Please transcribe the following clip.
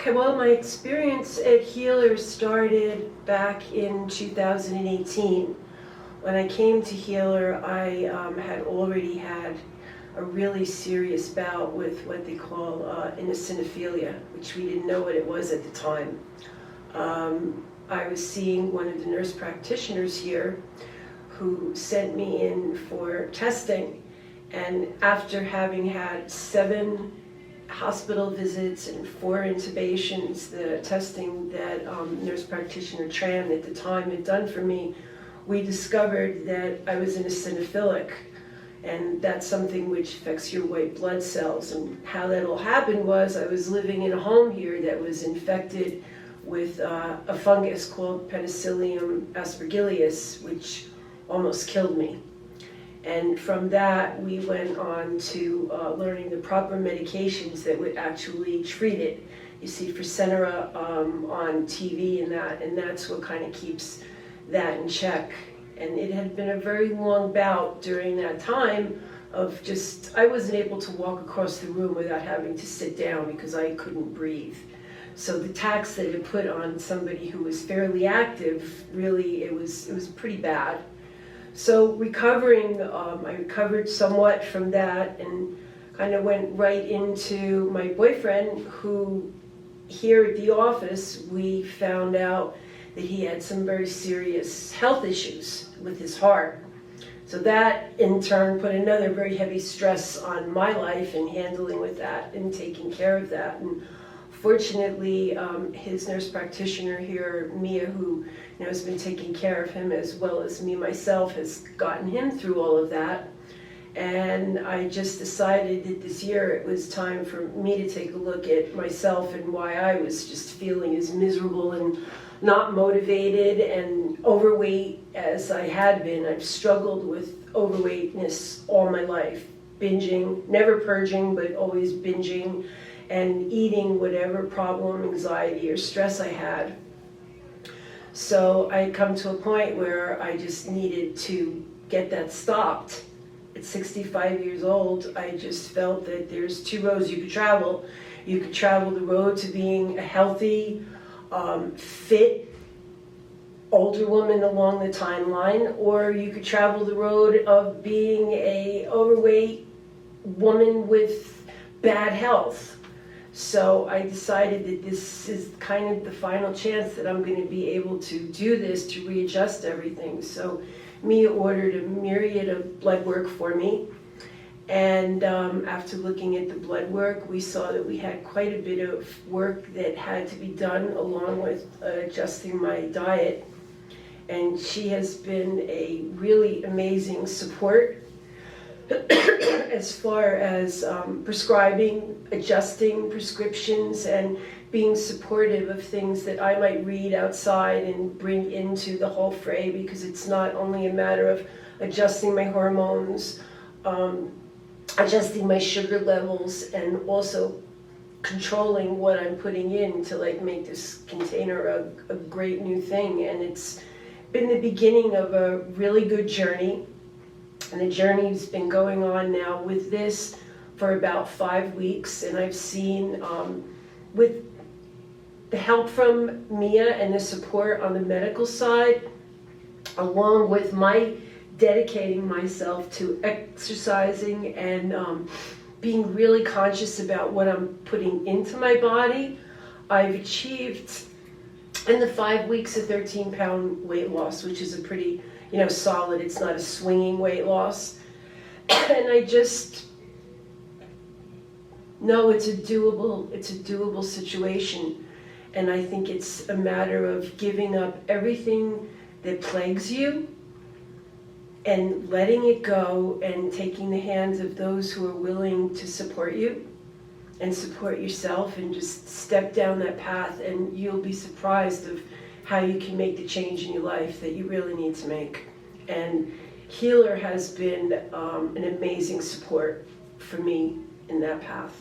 Okay, well, my experience at Healor started back in 2018. When I came to Healor, I had already had a really serious bout with what they call eosinophilia, which we didn't know what it was at the time. I was seeing one of the nurse practitioners here who sent me in for testing, and after having had 7 hospital visits and 4 intubations, the testing that nurse practitioner Tran at the time had done for me, we discovered that I was eosinophilic, and that's something which affects your white blood cells. And how that all happened was I was living in a home here that was infected with a fungus called Penicillium aspergillus, which almost killed me. And from that, we went on to learning the proper medications that would actually treat it. You see Fursenera on TV and that's what kind of keeps that in check. And it had been a very long bout during that time of just, I wasn't able to walk across the room without having to sit down because I couldn't breathe. So the tax that it put on somebody who was fairly active, really, it was pretty bad. So recovering, I recovered somewhat from that and kind of went right into my boyfriend, who here at the office, we found out that he had some very serious health issues with his heart. So that in turn put another very heavy stress on my life and handling with that and taking care of that. And fortunately, his nurse practitioner here, Mia, who has been taking care of him as well as me myself, has gotten him through all of that. And I just decided that this year it was time for me to take a look at myself and why I was just feeling as miserable and not motivated and overweight as I had been. I've struggled with overweightness all my life, binging, never purging, but always binging, and eating whatever problem, anxiety, or stress I had. So I had come to a point where I just needed to get that stopped. At 65 years old, I just felt that there's 2 roads you could travel. You could travel the road to being a healthy, fit, older woman along the timeline, or you could travel the road of being a overweight woman with bad health. So I decided that this is kind of the final chance that I'm going to be able to do this, to readjust everything. So Mia ordered a myriad of blood work for me. And after looking at the blood work, we saw that we had quite a bit of work that had to be done along with adjusting my diet. And she has been a really amazing support as far as prescribing, adjusting prescriptions, and being supportive of things that I might read outside and bring into the whole fray, because it's not only a matter of adjusting my hormones, adjusting my sugar levels, and also controlling what I'm putting in to make this container a great new thing. And it's been the beginning of a really good journey. And the journey's been going on now with this for about 5 weeks, and I've seen, with the help from Mia and the support on the medical side, along with my dedicating myself to exercising and being really conscious about what I'm putting into my body, I've achieved in the 5 weeks a 13-pound weight loss, which is a pretty solid. It's not a swinging weight loss. And I just know it's a doable situation. And I think it's a matter of giving up everything that plagues you and letting it go and taking the hands of those who are willing to support you and support yourself, and just step down that path, and you'll be surprised of how you can make the change in your life that you really need to make. And Healor has been an amazing support for me in that path.